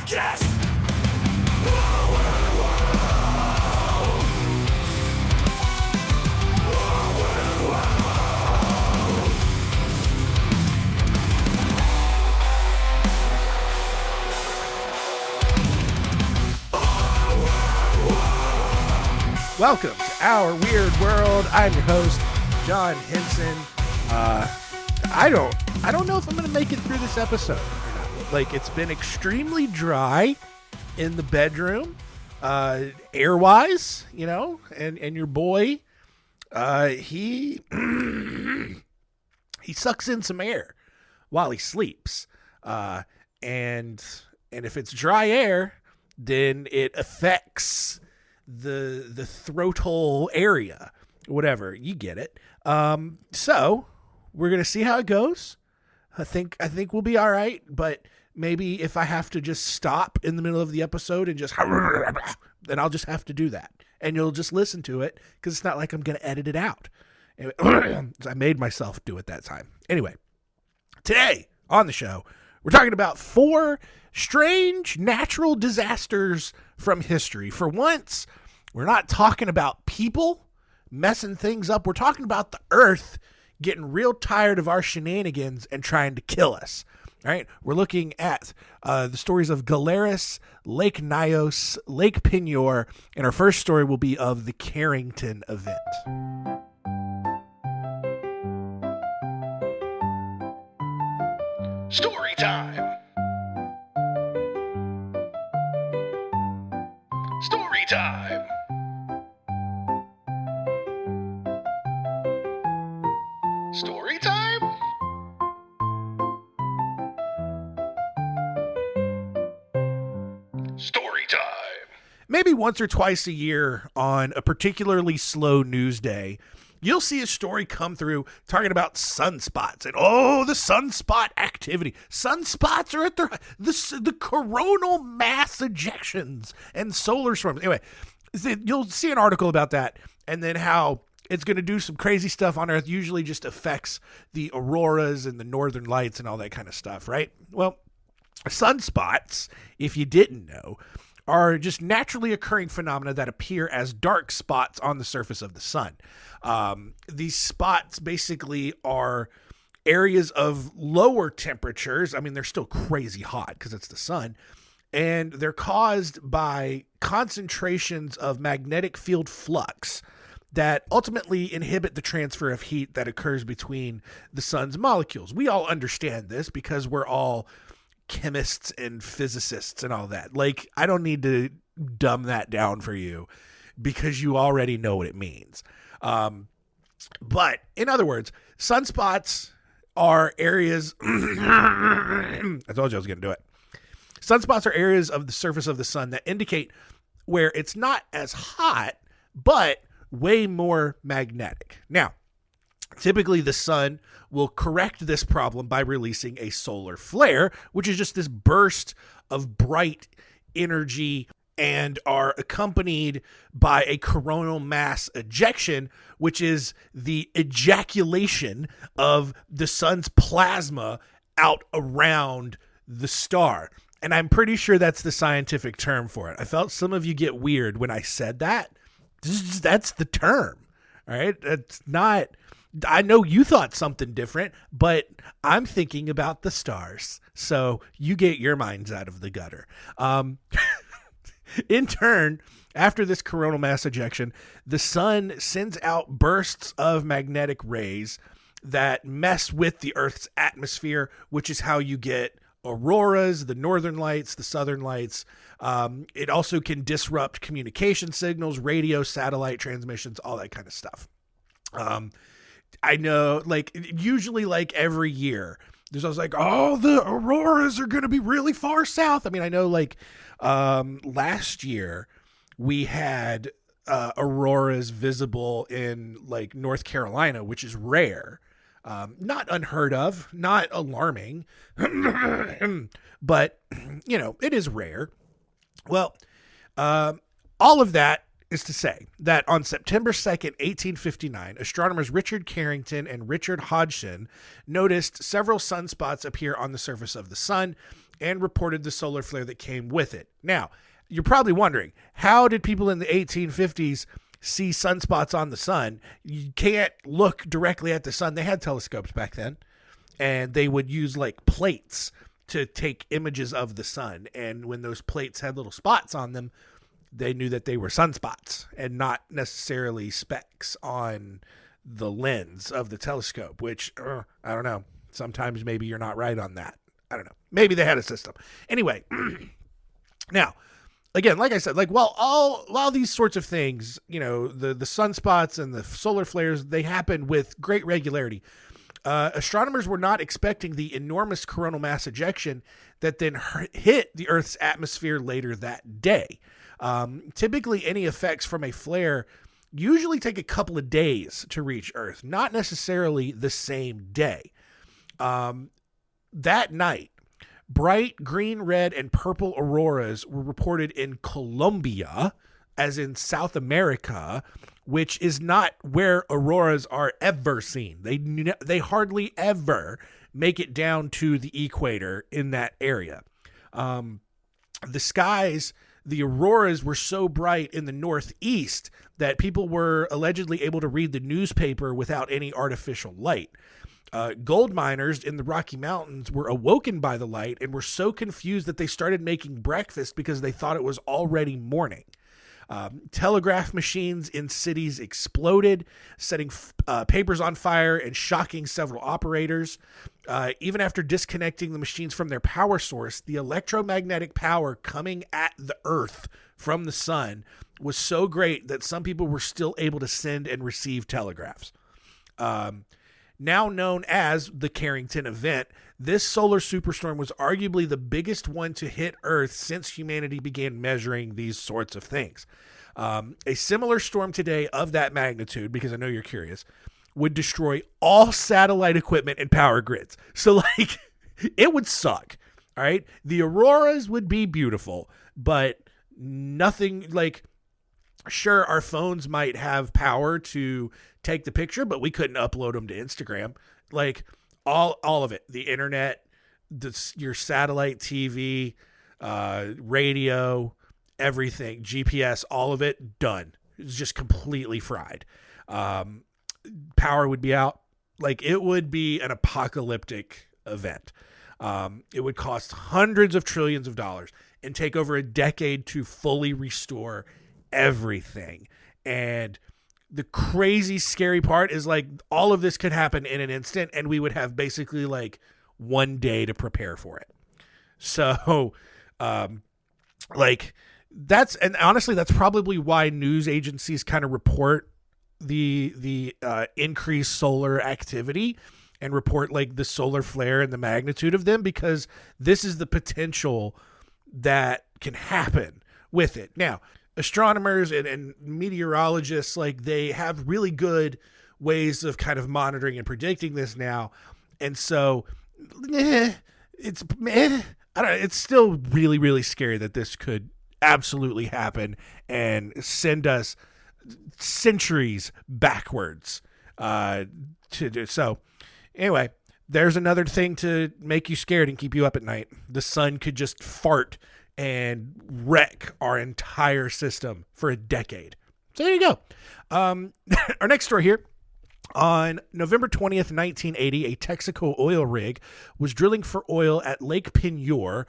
Podcast. Welcome to Our Weird World. I'm your host, John Henson. I don't know if I'm going to make it through this episode or not. Like, it's been extremely dry in the bedroom, air-wise, you know, and your boy, he sucks in some air while he sleeps. And if it's dry air, then it affects the throat hole area, whatever, you get it. So we're gonna see how it goes. I think we'll be all right, but maybe if I have to just stop in the middle of the episode and just then I'll just have to do that, and you'll just listen to it because it's not like I'm gonna edit it out. Anyway, I made myself do it that time. Anyway, today on the show we're talking about 4 strange natural disasters from history. For once, we're not talking about people messing things up. We're talking about the earth getting real tired of our shenanigans and trying to kill us. All right, we're looking at the stories of Galeras, Lake Nyos, Lake Peigneur, and our first story will be of the Carrington Event. Story time. Story time. Story time? Story time. Maybe once or twice a year on a particularly slow news day, you'll see a story come through talking about sunspots and the sunspot activity. Sunspots are at the coronal mass ejections and solar storms. Anyway, you'll see an article about that, and then how it's going to do some crazy stuff on Earth. Usually just affects the auroras and the northern lights and all that kind of stuff, right? Well, sunspots, if you didn't know, are just naturally occurring phenomena that appear as dark spots on the surface of the sun. These spots basically are areas of lower temperatures. I mean, they're still crazy hot because it's the sun, and they're caused by concentrations of magnetic field flux that ultimately inhibit the transfer of heat that occurs between the sun's molecules. We all understand this because we're all chemists and physicists and all that. Like, I don't need to dumb that down for you because you already know what it means. But in other words, sunspots are areas I told you I was going to do it. Sunspots are areas of the surface of the sun that indicate where it's not as hot, but way more magnetic. Now, typically the sun will correct this problem by releasing a solar flare, which is just this burst of bright energy, and are accompanied by a coronal mass ejection, which is the ejaculation of the sun's plasma out around the star. And I'm pretty sure that's the scientific term for it. I felt some of you get weird when I said that. That's the term. All right. It's not, I know you thought something different, but I'm thinking about the stars. So you get your minds out of the gutter. In turn, after this coronal mass ejection, the sun sends out bursts of magnetic rays that mess with the Earth's atmosphere, which is how you get auroras, the northern lights, the southern lights. It also can disrupt communication signals, radio, satellite transmissions, all that kind of stuff. I know, like, usually like every year, there's always like, oh, the auroras are going to be really far south. I mean, I know like last year we had auroras visible in like North Carolina, which is rare. Not unheard of, not alarming, but, you know, it is rare. Well, all of that is to say that on September 2nd, 1859, astronomers Richard Carrington and Richard Hodgson noticed several sunspots appear on the surface of the sun, and reported the solar flare that came with it. Now, you're probably wondering, how did people in the 1850s see sunspots on the sun? You can't look directly at the sun. They had telescopes back then, and they would use like plates to take images of the sun. And when those plates had little spots on them, they knew that they were sunspots and not necessarily specks on the lens of the telescope, which I don't know. Sometimes maybe you're not right on that. I don't know. Maybe they had a system. Anyway, now, again, like I said, like while these sorts of things, you know, the sunspots and the solar flares, they happen with great regularity. Astronomers were not expecting the enormous coronal mass ejection that then hit the Earth's atmosphere later that day. Typically, any effects from a flare usually take a couple of days to reach Earth, not necessarily the same day. That night, bright green, red, and purple auroras were reported in Colombia, as in South America, which is not where auroras are ever seen. They hardly ever make it down to the equator in that area. The skies, the auroras were so bright in the northeast that people were allegedly able to read the newspaper without any artificial light. Gold miners in the Rocky Mountains were awoken by the light and were so confused that they started making breakfast because they thought it was already morning. Telegraph machines in cities exploded, setting papers on fire and shocking several operators. Even after disconnecting the machines from their power source, the electromagnetic power coming at the Earth from the sun was so great that some people were still able to send and receive telegraphs. Now known as the Carrington Event, this solar superstorm was arguably the biggest one to hit Earth since humanity began measuring these sorts of things. A similar storm today of that magnitude, because I know you're curious, would destroy all satellite equipment and power grids. So, like, it would suck, all right? The auroras would be beautiful, but nothing, like, sure, our phones might have power to take the picture, but we couldn't upload them to Instagram. Like, all of it, the internet, your satellite TV, radio, everything, GPS, all of it done. It's just completely fried. Power would be out. Like, it would be an apocalyptic event. It would cost hundreds of trillions of dollars and take over a decade to fully restore everything. And the crazy scary part is, like, all of this could happen in an instant and we would have basically like one day to prepare for it. So, like, and honestly, that's probably why news agencies kind of report the increased solar activity and report like the solar flare and the magnitude of them, because this is the potential that can happen with it. Now, astronomers and meteorologists, like, they have really good ways of kind of monitoring and predicting this now. And so I don't know, it's still really, really scary that this could absolutely happen and send us centuries backwards to do. So anyway, there's another thing to make you scared and keep you up at night. The sun could just fart and wreck our entire system for a decade. So there you go. Our next story here. On November 20th, 1980, a Texaco oil rig was drilling for oil at Lake Peigneur,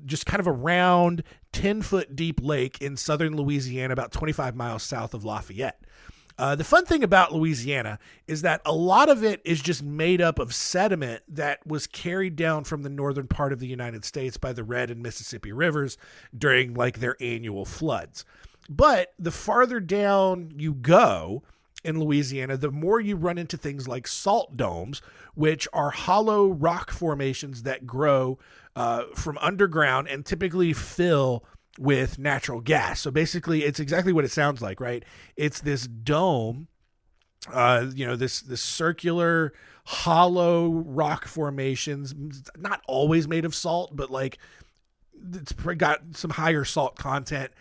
just kind of a round 10-foot deep lake in southern Louisiana, about 25 miles south of Lafayette. The fun thing about Louisiana is that a lot of it is just made up of sediment that was carried down from the northern part of the United States by the Red and Mississippi rivers during like their annual floods. But the farther down you go in Louisiana, the more you run into things like salt domes, which are hollow rock formations that grow from underground and typically fill with natural gas. So basically, it's exactly what it sounds like, right? It's this dome, this circular, hollow rock formations, not always made of salt, but like it's got some higher salt content.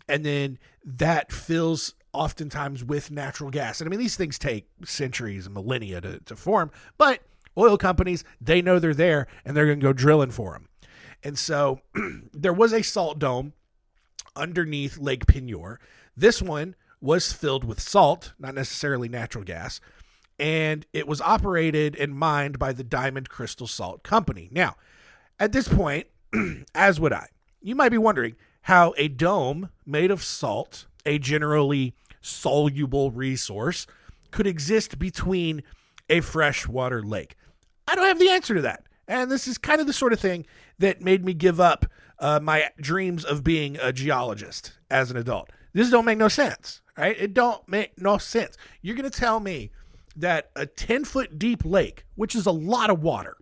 And then that fills oftentimes with natural gas. And I mean, these things take centuries, millennia to form, but oil companies, they know they're there and they're going to go drilling for them. And so there was a salt dome underneath Lake Peigneur. This one was filled with salt, not necessarily natural gas, and it was operated and mined by the Diamond Crystal Salt Company. Now, at this point, as would I, you might be wondering how a dome made of salt, a generally soluble resource, could exist between a freshwater lake. I don't have the answer to that. And this is kind of the sort of thing that made me give up my dreams of being a geologist as an adult. This don't make no sense, right? It don't make no sense. You're going to tell me that a 10-foot deep lake, which is a lot of water,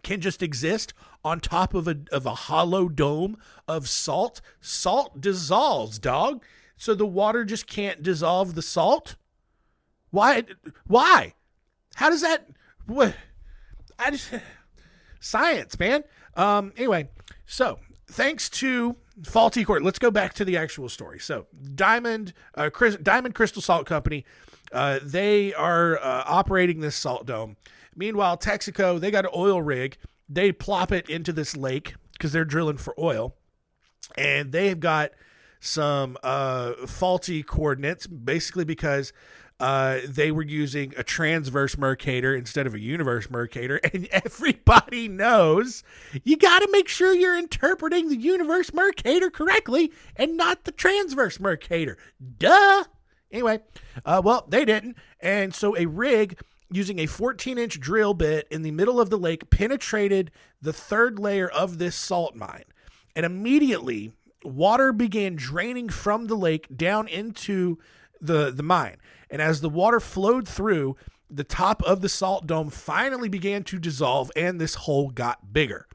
can just exist on top of a hollow dome of salt? Salt dissolves, dog. So the water just can't dissolve the salt? Why? How does that... What? Science, man. Anyway, so thanks to faulty core. Let's go back to the actual story. So Diamond Crystal Salt Company, they are operating this salt dome. Meanwhile, Texaco, they got an oil rig. They plop it into this lake because they're drilling for oil. And they've got some faulty coordinates, basically because they were using a transverse Mercator instead of a universe Mercator. And everybody knows you got to make sure you're interpreting the universe Mercator correctly and not the transverse Mercator. Duh. Anyway, well, they didn't. And so a rig using a 14-inch drill bit in the middle of the lake penetrated the third layer of this salt mine. And immediately, water began draining from the lake down into the mine. And as the water flowed through, the top of the salt dome finally began to dissolve and this hole got bigger.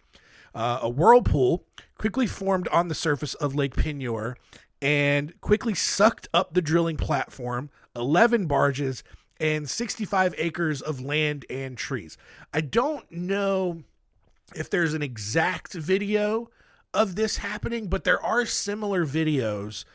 A whirlpool quickly formed on the surface of Lake Peigneur and quickly sucked up the drilling platform, 11 barges, and 65 acres of land and trees. I don't know if there's an exact video of this happening, but there are similar videos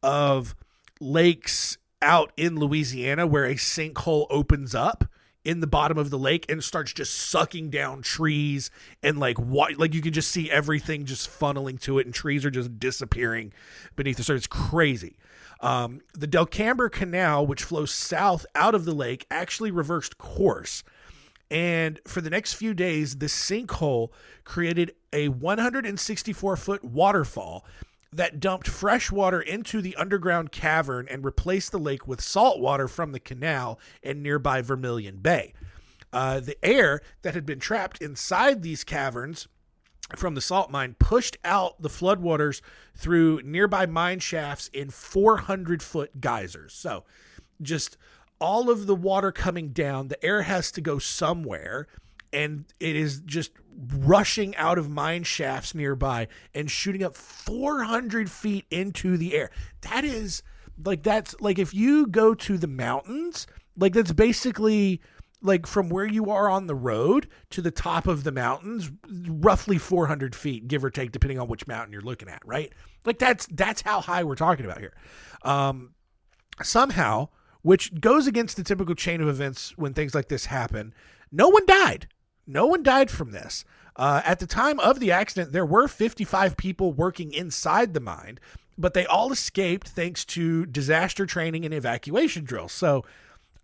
of lakes out in Louisiana where a sinkhole opens up in the bottom of the lake and starts just sucking down trees and like you can just see everything just funneling to it and trees are just disappearing beneath the surface. It's crazy. The Delcambre Canal, which flows south out of the lake, actually reversed course. And for the next few days, the sinkhole created a 164-foot waterfall that dumped fresh water into the underground cavern and replaced the lake with salt water from the canal and nearby Vermilion Bay. The air that had been trapped inside these caverns from the salt mine pushed out the floodwaters through nearby mine shafts in 400-foot geysers. So just all of the water coming down, the air has to go somewhere, and it is just rushing out of mine shafts nearby and shooting up 400 feet into the air. That's like if you go to the mountains, like that's basically like from where you are on the road to the top of the mountains, roughly 400 feet, give or take, depending on which mountain you're looking at, right? Like that's how high we're talking about here. Somehow, which goes against the typical chain of events when things like this happen, no one died. No one died from this. At the time of the accident, there were 55 people working inside the mine, but they all escaped thanks to disaster training and evacuation drills. So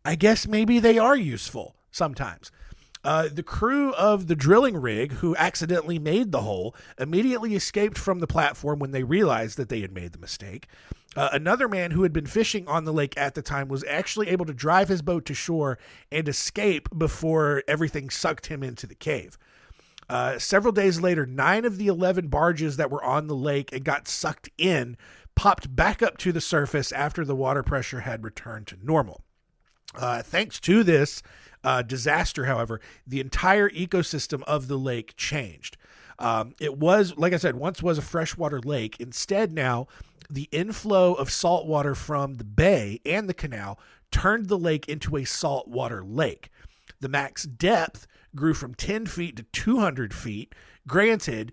I guess maybe they are useful sometimes. The crew of the drilling rig who accidentally made the hole immediately escaped from the platform when they realized that they had made the mistake. Another man who had been fishing on the lake at the time was actually able to drive his boat to shore and escape before everything sucked him into the cave. Several days later, 9 of the 11 barges that were on the lake and got sucked in popped back up to the surface after the water pressure had returned to normal. Thanks to this disaster, however, the entire ecosystem of the lake changed. It was, like I said, once was a freshwater lake. Instead, now, the inflow of salt water from the bay and the canal turned the lake into a saltwater lake. The max depth grew from 10 feet to 200 feet. Granted,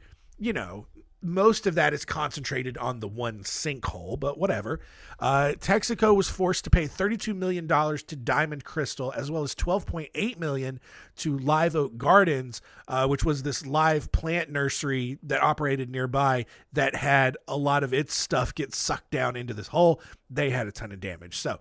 most of that is concentrated on the one sinkhole, but whatever. Texaco was forced to pay $32 million to Diamond Crystal, as well as $12.8 million to Live Oak Gardens, which was this live plant nursery that operated nearby that had a lot of its stuff get sucked down into this hole. They had a ton of damage. So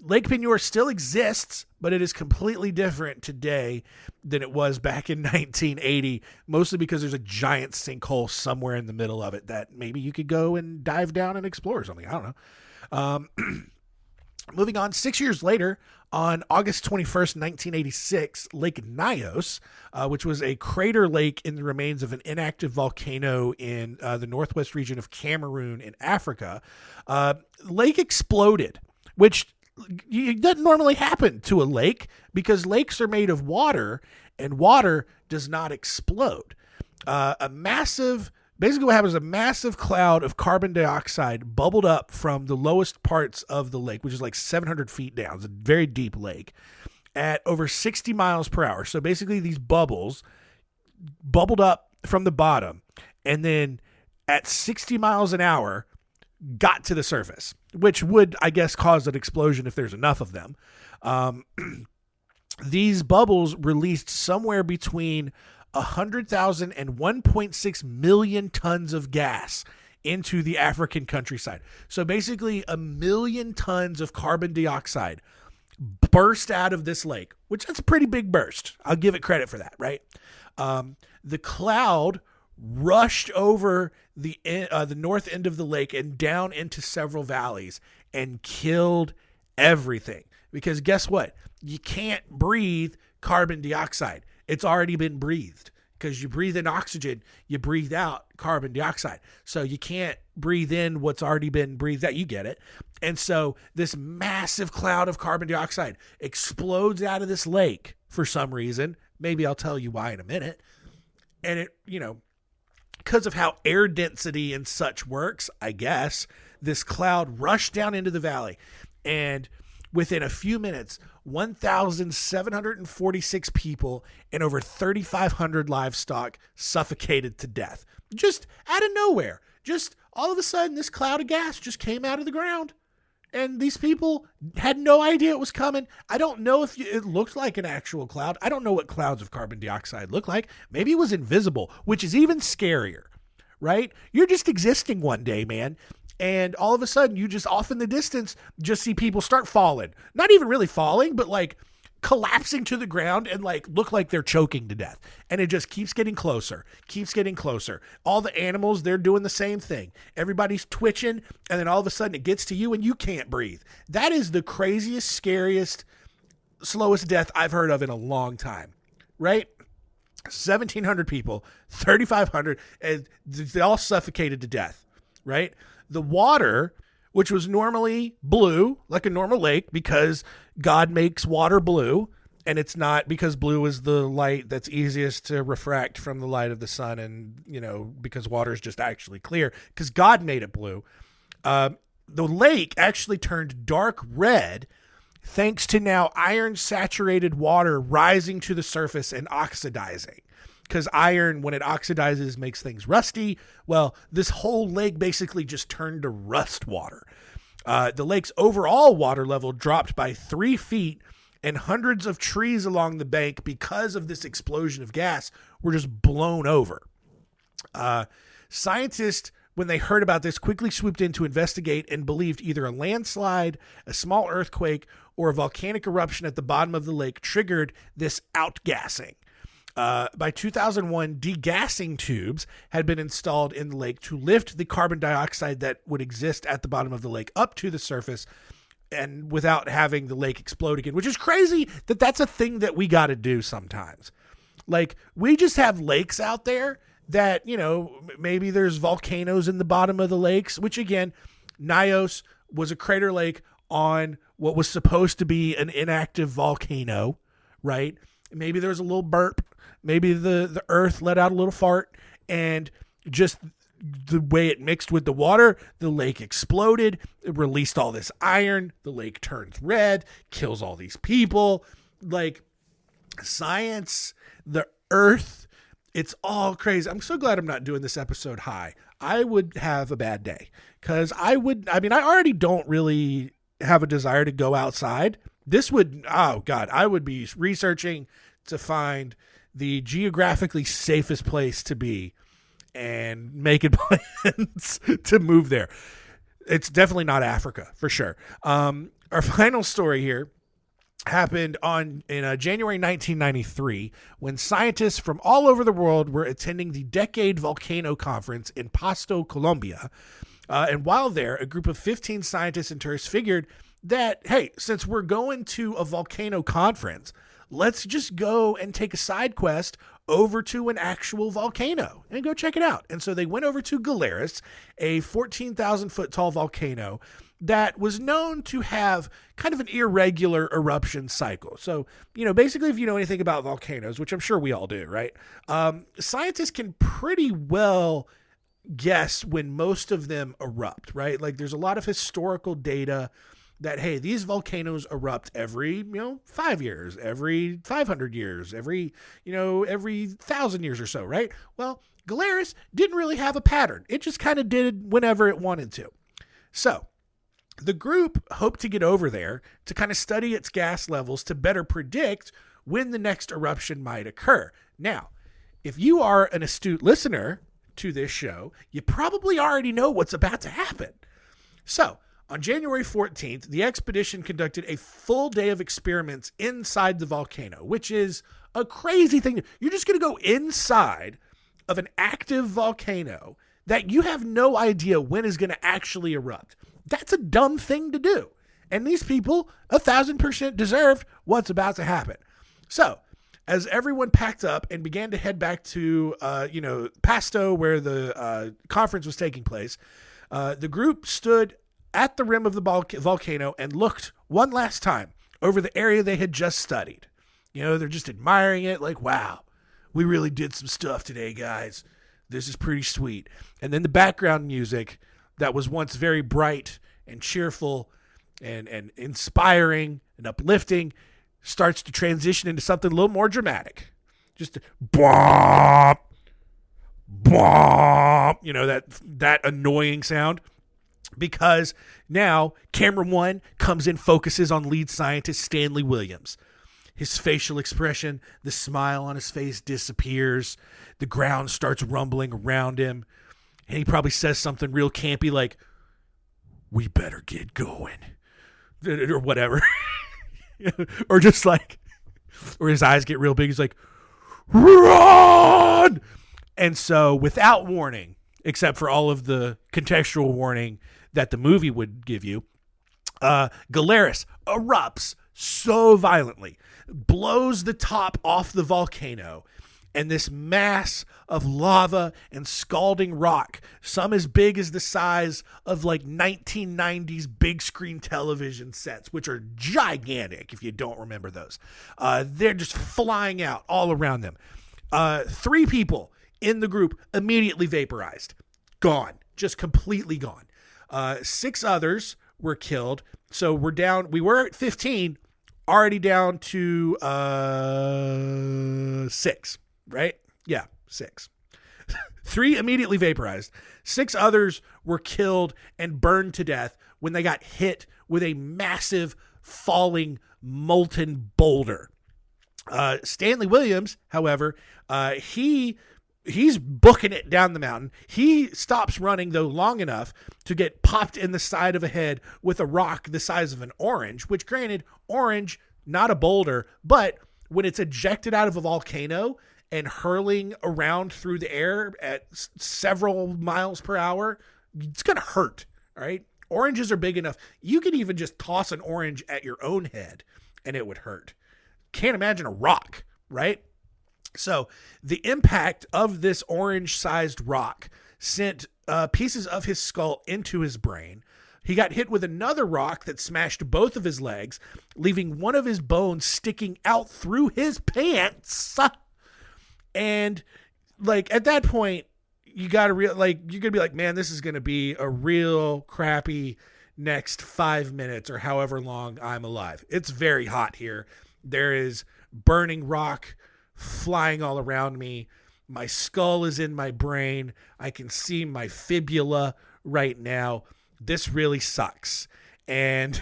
Lake Peigneur still exists, but it is completely different today than it was back in 1980, mostly because there's a giant sinkhole somewhere in the middle of it that maybe you could go and dive down and explore or something. I don't know. Moving on, 6 years later, on August 21st, 1986, Lake Nyos, which was a crater lake in the remains of an inactive volcano in the northwest region of Cameroon in Africa, lake exploded, which doesn't normally happen to a lake because lakes are made of water and water does not explode. Basically what happens is a massive cloud of carbon dioxide bubbled up from the lowest parts of the lake, which is like 700 feet down. It's a very deep lake at over 60 miles per hour. So basically these bubbles bubbled up from the bottom and then at 60 miles an hour got to the surface, which would, I guess, cause an explosion if there's enough of them. These bubbles released somewhere between 100,000 and 1.6 million tons of gas into the African countryside. So basically 1 million tons of carbon dioxide burst out of this lake, which that's a pretty big burst. I'll give it credit for that, right? The cloud rushed over the north end of the lake and down into several valleys and killed everything. Because guess what? You can't breathe carbon dioxide. It's already been breathed because you breathe in oxygen, you breathe out carbon dioxide. So you can't breathe in what's already been breathed out. You get it. And so this massive cloud of carbon dioxide explodes out of this lake for some reason. Maybe I'll tell you why in a minute. And it, because of how air density and such works, I guess, this cloud rushed down into the valley. And within a few minutes, 1,746 people and over 3,500 livestock suffocated to death. Just out of nowhere. Just all of a sudden, this cloud of gas just came out of the ground. And these people had no idea it was coming. I don't know if it looked like an actual cloud. I don't know what clouds of carbon dioxide look like. Maybe it was invisible, which is even scarier, right? You're just existing one day, man. And all of a sudden, you just off in the distance, just see people start falling. Not even really falling, but like collapsing to the ground and like look like they're choking to death. And it just keeps getting closer, keeps getting closer. All the animals, they're doing the same thing. Everybody's twitching. And then all of a sudden it gets to you and you can't breathe. That is the craziest, scariest, slowest death I've heard of in a long time, right? 1,700 people, 3,500, and they all suffocated to death, right? The water, which was normally blue, like a normal lake, because God makes water blue, and it's not because blue is the light that's easiest to refract from the light of the sun, and, because water is just actually clear, because God made it blue. The lake actually turned dark red thanks to now iron-saturated water rising to the surface and oxidizing. Because iron, when it oxidizes, makes things rusty. Well, this whole lake basically just turned to rust water. The lake's overall water level dropped by 3 feet, and hundreds of trees along the bank, because of this explosion of gas, were just blown over. Scientists, when they heard about this, quickly swooped in to investigate and believed either a landslide, a small earthquake, or a volcanic eruption at the bottom of the lake triggered this outgassing. By 2001, degassing tubes had been installed in the lake to lift the carbon dioxide that would exist at the bottom of the lake up to the surface and without having the lake explode again, which is crazy that that's a thing that we got to do sometimes. Like, we just have lakes out there that, maybe there's volcanoes in the bottom of the lakes, which again, Nyos was a crater lake on what was supposed to be an inactive volcano, right? Maybe there was a little burp. Maybe the earth let out a little fart, and just the way it mixed with the water, the lake exploded. It released all this iron. The lake turns red, kills all these people. Like, science, the earth It's all crazy. I'm so glad I'm not doing this episode high. I would have a bad day because I already don't really have a desire to go outside. This would, oh God, I would be researching to find the geographically safest place to be and making plans to move there. It's definitely not Africa for sure. Our final story here happened in January 1993 when scientists from all over the world were attending the Decade Volcano Conference in Pasto, Colombia. And while there, a group of 15 scientists and tourists figured that, hey, since we're going to a volcano conference, let's just go and take a side quest over to an actual volcano and go check it out. And so they went over to Galeras, a 14,000 foot tall volcano that was known to have kind of an irregular eruption cycle. So, basically, if you know anything about volcanoes, which I'm sure we all do, right? Scientists can pretty well guess when most of them erupt, right? Like there's a lot of historical data that, hey, these volcanoes erupt every, 5 years, every 500 years, every 1,000 years or so, right? Well, Galeras didn't really have a pattern. It just kind of did whenever it wanted to. So the group hoped to get over there to kind of study its gas levels to better predict when the next eruption might occur. Now, if you are an astute listener to this show, you probably already know what's about to happen. So, on January 14th, the expedition conducted a full day of experiments inside the volcano, which is a crazy thing. You're just going to go inside of an active volcano that you have no idea when is going to actually erupt. That's a dumb thing to do. And these people 1,000% deserved what's about to happen. So, as everyone packed up and began to head back to, Pasto, where the conference was taking place, the group stood at the rim of the volcano and looked one last time over the area they had just studied. They're just admiring it like, wow, we really did some stuff today, guys. This is pretty sweet. And then the background music that was once very bright and cheerful and inspiring and uplifting starts to transition into something a little more dramatic. Just bwomp, bwomp, that annoying sound. Because now camera one comes in, focuses on lead scientist Stanley Williams. His facial expression, the smile on his face disappears. The ground starts rumbling around him. And he probably says something real campy like, "We better get going." Or whatever. Or just like, or his eyes get real big. He's like, "Run!" And so without warning, except for all of the contextual warning that the movie would give you, Galeras erupts so violently, blows the top off the volcano, and this mass of lava and scalding rock, some as big as the size of like 1990s big screen television sets, which are gigantic if you don't remember those. They're just flying out all around them. 3 people in the group immediately vaporized. Gone. Just completely gone. 6 others were killed. So we were at 15, already down to 6, right? Yeah, 6. 3 immediately vaporized. 6 others were killed and burned to death when they got hit with a massive falling molten boulder. Stanley Williams, however, he's booking it down the mountain. He stops running, though, long enough to get popped in the side of a head with a rock the size of an orange, which, granted, orange, not a boulder, but when it's ejected out of a volcano and hurling around through the air at several miles per hour, it's going to hurt, all right? Oranges are big enough. You could even just toss an orange at your own head and it would hurt. Can't imagine a rock, right? So the impact of this orange-sized rock sent pieces of his skull into his brain. He got hit with another rock that smashed both of his legs, leaving one of his bones sticking out through his pants. And like at that point, you got to you're going to be like, man, this is going to be a real crappy next 5 minutes or however long I'm alive. It's very hot here. There is burning rock flying all around me. My skull is in my brain. I can see my fibula right now. This really sucks. And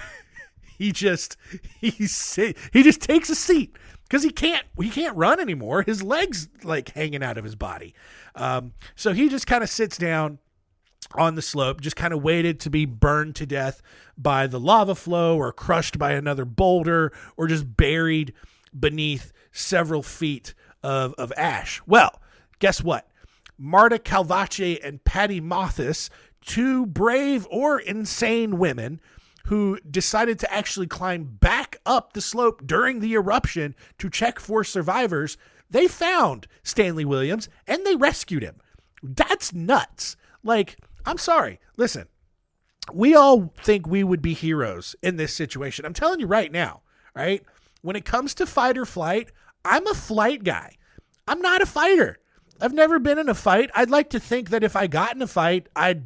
he just takes a seat because he can't run anymore. His legs like hanging out of his body. So he just kind of sits down on the slope, just kind of waited to be burned to death by the lava flow or crushed by another boulder or just buried beneath several feet of ash. Well, guess what? Marta Calvache and Patty Mathis, two brave or insane women who decided to actually climb back up the slope during the eruption to check for survivors, they found Stanley Williams and they rescued him. That's nuts. Like, I'm sorry. Listen, we all think we would be heroes in this situation. I'm telling you right now, right? When it comes to fight or flight, I'm a flight guy. I'm not a fighter. I've never been in a fight. I'd like to think that if I got in a fight, I'd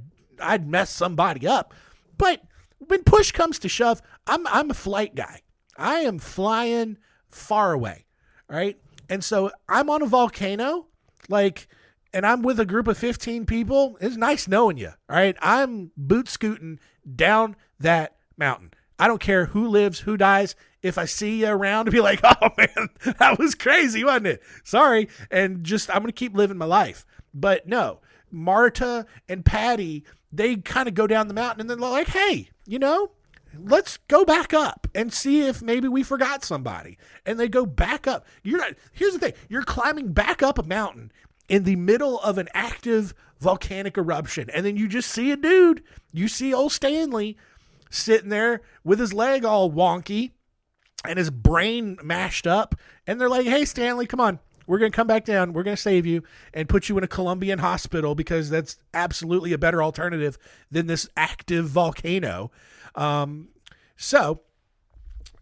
mess somebody up. But when push comes to shove, I'm a flight guy. I am flying far away, right? And so I'm on a volcano, like, and I'm with a group of 15 people. It's nice knowing you, all right? I'm boot scooting down that mountain. I don't care who lives, who dies. If I see you around, to be like, oh man, that was crazy, wasn't it? Sorry. And just, I'm going to keep living my life. But no, Marta and Patty, they kind of go down the mountain and they're like, hey, let's go back up and see if maybe we forgot somebody. And they go back up. Here's the thing. You're climbing back up a mountain in the middle of an active volcanic eruption. And then you just see a dude. You see old Stanley sitting there with his leg all wonky and his brain mashed up. And they're like, hey, Stanley, come on. We're going to come back down. We're going to save you and put you in a Colombian hospital because that's absolutely a better alternative than this active volcano. So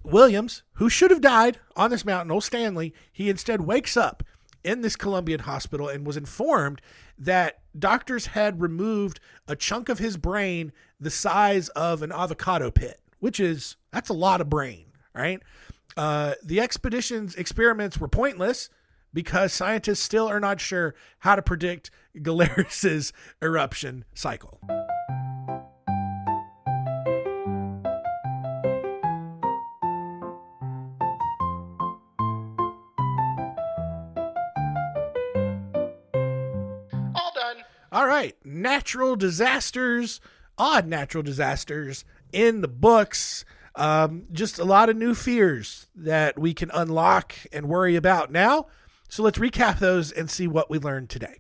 Williams, who should have died on this mountain, old Stanley, he instead wakes up in this Colombian hospital and was informed that doctors had removed a chunk of his brain the size of an avocado pit, that's a lot of brain, right? The expedition's experiments were pointless because scientists still are not sure how to predict Galeras' eruption cycle. All right, natural disasters, odd natural disasters in the books. Just a lot of new fears that we can unlock and worry about now. So let's recap those and see what we learned today.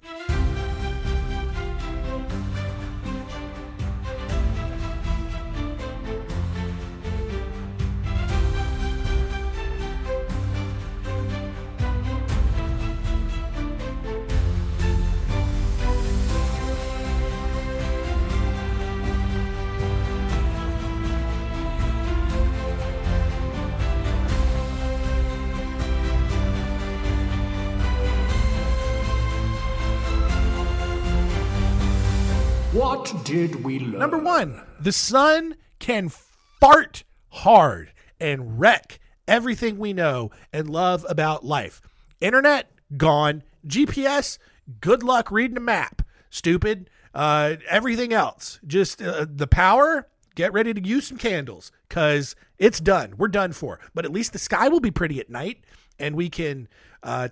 What did we learn? Number one, the sun can fart hard and wreck everything we know and love about life. Internet, gone. GPS, good luck reading a map. Stupid. Everything else. Just the power, get ready to use some candles because it's done. We're done for. But at least the sky will be pretty at night and we can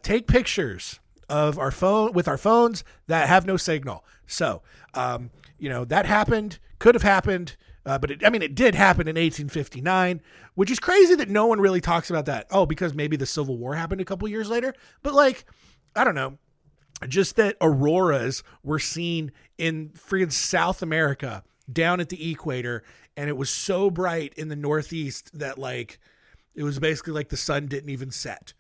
take pictures of our phone with our phones that have no signal. So, that happened, could have happened, but it did happen in 1859, which is crazy that no one really talks about that. Oh, because maybe the Civil War happened a couple years later, but I don't know, just that auroras were seen in freaking South America down at the equator. And it was so bright in the Northeast that it was basically like the sun didn't even set.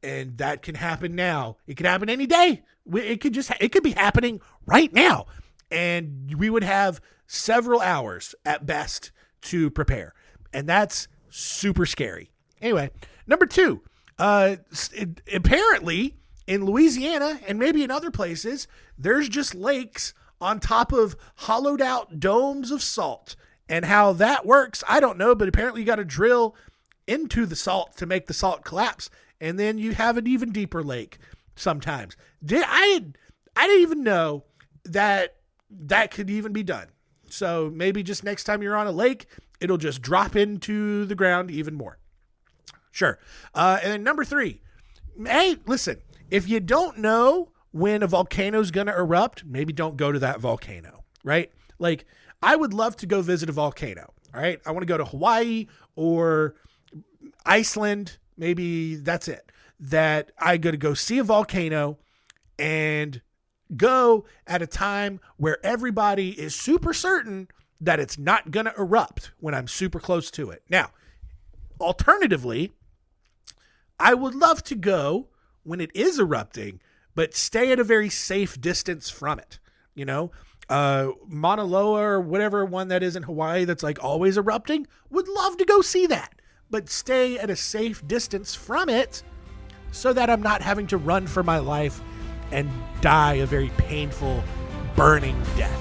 And that can happen now. It could happen any day. It could be happening right now. And we would have several hours at best to prepare. And that's super scary. Anyway, number two, apparently in Louisiana and maybe in other places, there's just lakes on top of hollowed out domes of salt. And how that works, I don't know. But apparently you got to drill into the salt to make the salt collapse. And then you have an even deeper lake. sometimes. I didn't even know that could even be done. So maybe just next time you're on a lake, it'll just drop into the ground even more. Sure. And then number 3, hey, listen, if you don't know when a volcano's going to erupt, maybe don't go to that volcano, right? Like, I would love to go visit a volcano, all right? I want to go to Hawaii or Iceland. Maybe that's it. That I got to go see a volcano and go at a time where everybody is super certain that it's not going to erupt when I'm super close to it. Now, alternatively, I would love to go when it is erupting, but stay at a very safe distance from it. You know, Mauna Loa or whatever one that is in Hawaii that's like always erupting, would love to go see that, but stay at a safe distance from it so that I'm not having to run for my life and die a very painful, burning death.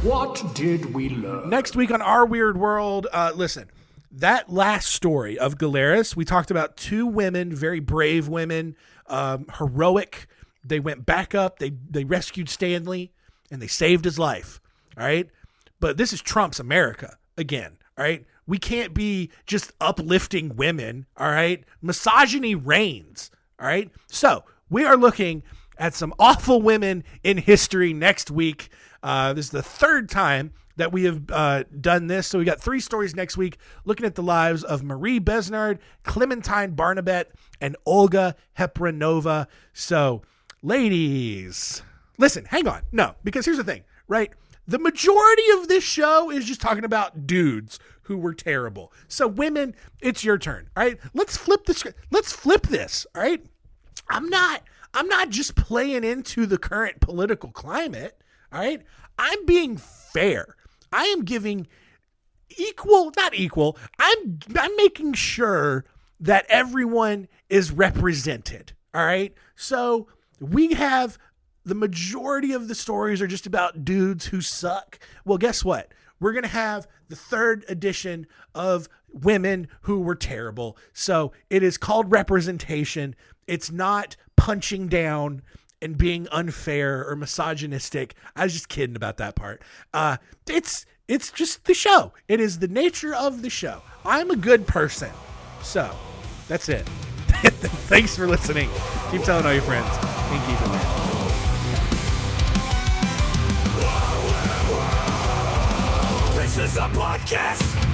What did we learn? Next week on Our Weird World, listen, that last story of Galeras, we talked about 2 women, very brave women, heroic. They went back up, they rescued Stanley, and they saved his life, all right? But this is Trump's America again, all right? We can't be just uplifting women, all right? Misogyny reigns, all right? So we are looking at some awful women in history next week. This is the 3rd time that we have done this. So we got 3 stories next week looking at the lives of Marie Besnard, Clementine Barnabet, and Olga Hepronova. So, ladies, listen, hang on. No, because here's the thing, right? The majority of this show is just talking about dudes who were terrible. So, women, it's your turn, all right? Let's flip this, all right? I'm not just playing into the current political climate. All right. I'm being fair. I am giving not equal. I'm making sure that everyone is represented. All right. So we have the majority of the stories are just about dudes who suck. Well, guess what? We're going to have the 3rd edition of women who were terrible. So it is called representation. It's not punching down and being unfair or misogynistic. I was just kidding about that part. It's just the show. It is the nature of the show. I'm a good person. So that's it. Thanks for listening. Keep telling all your friends and keep it weird. This is a podcast